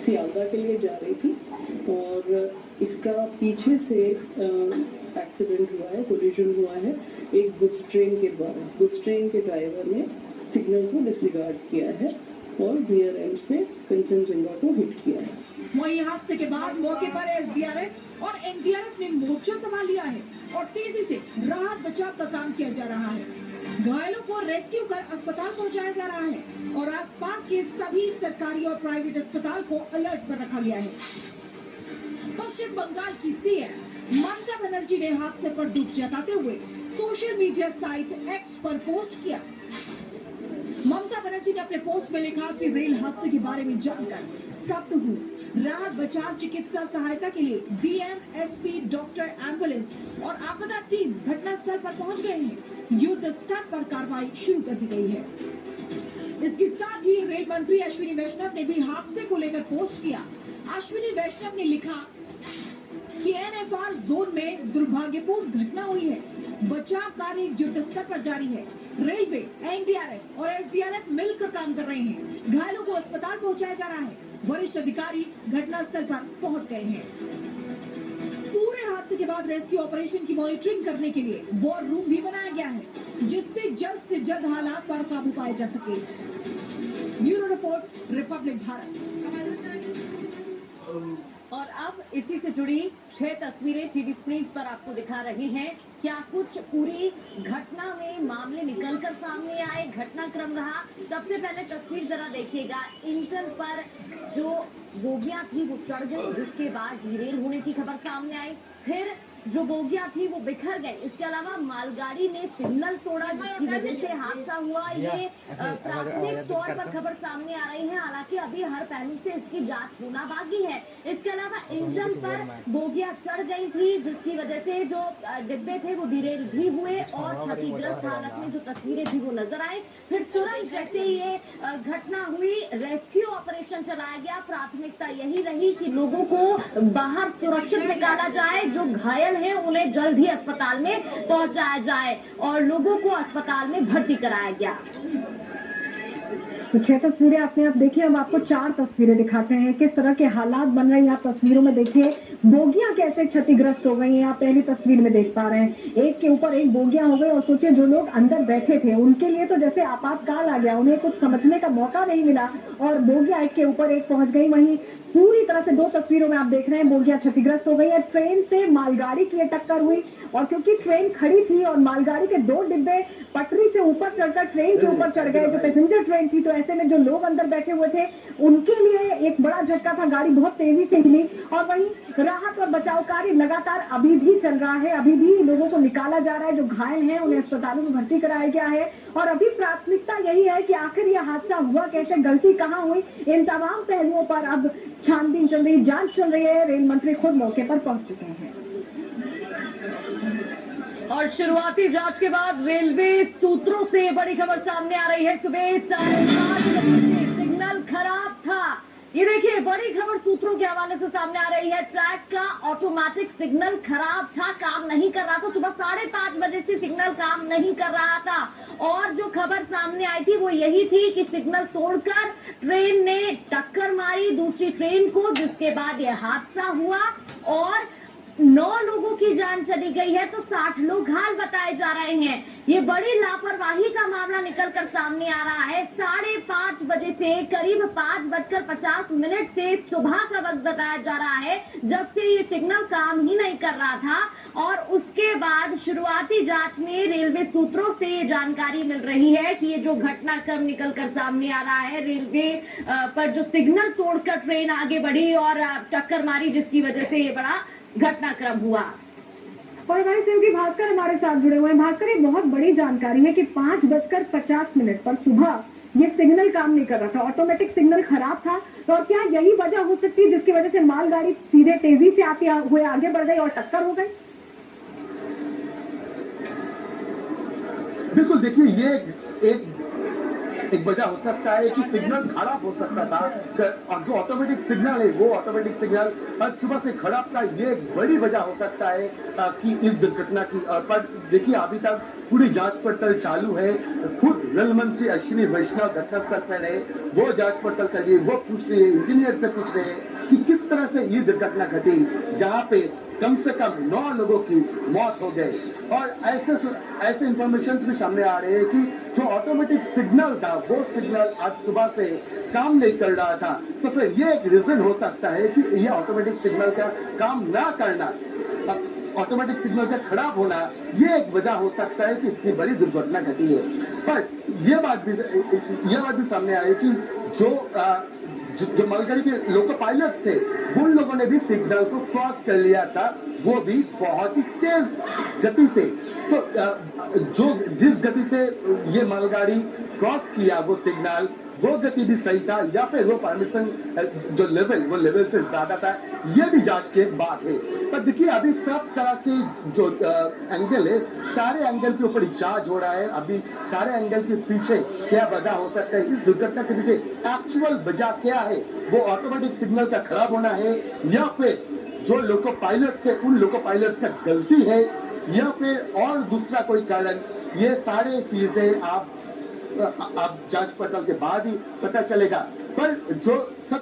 सियालदा के लिए जा रही थी और इसका पीछे से एक्सीडेंट हुआ है, कोलिजन हुआ है एक गुड्स ट्रेन के द्वारा। गुड्स ट्रेन के ड्राइवर ने सिग्नल को डिसरिगार्ड किया है और रियर एंड से कंचनजंगा को हिट किया है। वहीं हादसे के बाद मौके पर एसडीआरएफ और एनडीआरएफ ने मोर्चा संभाल लिया है और तेजी से राहत बचाव का काम किया जा रहा है। घायलों को रेस्क्यू कर अस्पताल पहुंचाया जा रहा है और आसपास के सभी सरकारी और प्राइवेट अस्पताल को अलर्ट पर रखा गया है। पश्चिम बंगाल की सीएम ममता बनर्जी ने हादसे पर दुख जताते हुए सोशल मीडिया साइट एक्स पर पोस्ट किया। ममता बनर्जी ने अपने पोस्ट में लिखा कि रेल हादसे के बारे में जानकर स्तब्ध हूँ। राहत बचाव चिकित्सा सहायता के लिए डीएम, एसपी, डॉक्टर, एम्बुलेंस और आपदा टीम घटनास्थल पर पहुंच गए हैं। युद्ध स्तर पर कार्रवाई शुरू कर दी गई है। इसके साथ ही रेल मंत्री अश्विनी वैष्णव ने भी हादसे को लेकर पोस्ट किया। अश्विनी वैष्णव ने लिखा कि एनएफआर जोन में दुर्भाग्यपूर्ण घटना हुई है। बचाव कार्य युद्ध स्तर पर जारी है। रेलवे, एनडीआरएफ और एसडीआरएफ मिलकर काम कर रहे हैं। घायलों को अस्पताल पहुंचाया जा रहा है। वरिष्ठ अधिकारी घटनास्थल पर पहुंच गए हैं। पूरे हादसे के बाद रेस्क्यू ऑपरेशन की मॉनिटरिंग करने के लिए वॉर रूम भी बनाया गया है, जिससे जल्द से जल्द हालात पर काबू पाया जा सके। Bureau report, Republic Bharat. और अब इसी से जुड़ी 6 तस्वीरें टीवी स्क्रीन पर आपको दिखा रहे हैं। क्या कुछ पूरी घटना में मामले निकलकर सामने आए, घटनाक्रम रहा। सबसे पहले तस्वीर जरा देखिएगा। इंजन पर जो बोगियां थी वो चढ़ गई, जिसके बाद डिरेल होने की खबर सामने आई। फिर जो बोगियां थी वो बिखर गई। इसके अलावा मालगाड़ी ने सिग्नल तोड़ा, जिसकी वजह से हादसा हुआ। ये प्राथमिक तौर पर खबर सामने आ रही है। हालांकि अभी हर पहलू से इसकी जांच होना बाकी है। इसके अलावा इंजन पर बोगियां चढ़ गई थी, जिसकी वजह से जो डिब्बे थे वो डिरेल भी हुए और क्षतिग्रस्त हालत में जो तस्वीरें थी वो नजर आई। फिर तुरंत जैसे ये घटना हुई, रेस्क्यू ऑपरेशन चलाया गया। प्राथमिकता यही रही कि लोगों को बाहर सुरक्षित निकाला जाए, जो घायल हैं उन्हें जल्द ही अस्पताल में पहुंचाया जाए और लोगों को अस्पताल में भर्ती कराया गया। तो 6 तस्वीरें आपने आप देखिए। हम आपको 4 तस्वीरें दिखाते हैं किस तरह के हालात बन रहे हैं। आप तस्वीरों में देखिए बोगियां कैसे क्षतिग्रस्त हो गई हैं। आप पहली तस्वीर में देख पा रहे हैं, एक के ऊपर एक बोगियां हो गई और सोचिए जो लोग अंदर बैठे थे उनके लिए तो जैसे आपातकाल आ गया, उन्हें कुछ समझने का मौका नहीं मिला और बोगियां एक के ऊपर एक पहुंच गई। वहीं पूरी तरह से 2 तस्वीरों में आप देख रहे हैं बोगियां क्षतिग्रस्त हो गई है। ट्रेन से मालगाड़ी की टक्कर हुई और क्योंकि ट्रेन खड़ी थी और मालगाड़ी के 2 डिब्बे पटरी से ऊपर चढ़कर ट्रेन के ऊपर चढ़ गए, जो पैसेंजर ट्रेन थी, तो ऐसे में जो लोग अंदर बैठे हुए थे उनके लिए एक बड़ा झटका था। गाड़ी बहुत तेजी से हिली और वहीं राहत और बचाव कार्य लगातार अभी भी चल रहा है। अभी भी लोगों को निकाला जा रहा है। जो घायल हैं उन्हें अस्पतालों में भर्ती कराया गया है और अभी प्राथमिकता यही है कि आखिर यह हादसा हुआ कैसे, गलती कहां हुई। इन तमाम पहलुओं पर अब छानबीन चल रही, जांच चल रही है। रेल मंत्री खुद मौके पर पहुंच चुके हैं और शुरुआती जांच के बाद रेलवे सूत्रों से बड़ी खबर सामने आ रही है। सुबह 5:30 बजे सिग्नल खराब था। ये देखिए बड़ी खबर सूत्रों के हवाले से सामने आ रही है। ट्रैक का ऑटोमेटिक सिग्नल खराब था, काम नहीं कर रहा था। सुबह 5:30 बजे से सिग्नल काम नहीं कर रहा था और जो खबर सामने आई थी वो यही थी कि सिग्नल तोड़कर ट्रेन ने टक्कर मारी दूसरी ट्रेन को, जिसके बाद यह हादसा हुआ और 9 लोगों की जान चली गई है तो 60 लोग घायल बताए जा रहे हैं। ये बड़ी लापरवाही का मामला निकलकर सामने आ रहा है। 5:30 बजे से करीब 5:50 से सुबह का वक्त बताया जा रहा है, जब से ये सिग्नल काम ही नहीं कर रहा था। और उसके बाद शुरुआती जांच में रेलवे सूत्रों से ये जानकारी मिल रही है कि ये जो घटनाक्रम निकलकर सामने आ रहा है, रेलवे पर जो सिग्नल तोड़कर ट्रेन आगे बढ़ी और टक्कर मारी, जिसकी वजह से ये बड़ा घटनाक्रम हुआ। और हमारे सहयोगी भास्कर हमारे साथ जुड़े हुए हैं। भास्कर, ये बहुत बड़ी जानकारी है कि 5:50 पर सुबह ये सिग्नल काम नहीं कर रहा था, ऑटोमेटिक सिग्नल खराब था। तो और क्या यही वजह हो सकती है जिसकी वजह से मालगाड़ी सीधे तेजी से आते हुए आगे बढ़ गई और टक्कर हो गई? बिल्कुल, देखिए ये एक एक वजह हो सकता है कि सिग्नल खराब हो सकता था, और जो ऑटोमेटिक सिग्नल है वो ऑटोमेटिक सिग्नल आज सुबह से खराब था। ये एक बड़ी वजह हो सकता है कि इस दुर्घटना की। पर देखिए अभी तक पूरी जांच पड़ताल चालू है। खुद रेल मंत्री अश्विनी वैष्णव घटनास्थल पर है, वो जांच पड़ताल कर रही है, वो पूछ रही है, इंजीनियर से पूछ रहे हैं कि किस तरह से ये दुर्घटना घटी जहां पे कम से कम 9 लोगों की मौत हो गई। और ऐसे इंफॉर्मेशन भी सामने आ रहे हैं कि जो ऑटोमेटिक सिग्नल था वो सिग्नल आज सुबह से काम नहीं कर रहा था। तो फिर ये एक रीजन हो सकता है कि ये ऑटोमेटिक सिग्नल का काम ना करना, ऑटोमेटिक सिग्नल का खराब होना, ये एक वजह हो सकता है कि इतनी बड़ी दुर्घटना घटी है। पर ये बात भी सामने आई कि जो मालगाड़ी के लोको पायलट थे उन लोगों ने भी सिग्नल को क्रॉस कर लिया था, वो भी बहुत ही तेज गति से। तो जिस गति से ये मालगाड़ी क्रॉस किया वो सिग्नल, वो गति भी सही था या फिर वो परमिशन जो लेवल से ज्यादा था, ये भी जांच के बाद है। पर देखिए अभी सब तरह के जो एंगल है, सारे एंगल के ऊपर जांच हो रहा है। अभी सारे एंगल के पीछे क्या वजह हो सकता है, इस दुर्घटना के पीछे एक्चुअल वजह क्या है, वो ऑटोमेटिक सिग्नल का खराब होना है या फिर जो लोको पायलट है उन लोको पायलट का गलती है या फिर और दूसरा कोई कारण। ये सारे चीजें आप जांच पड़ताल के बाद ही पता चलेगा। पर जो सब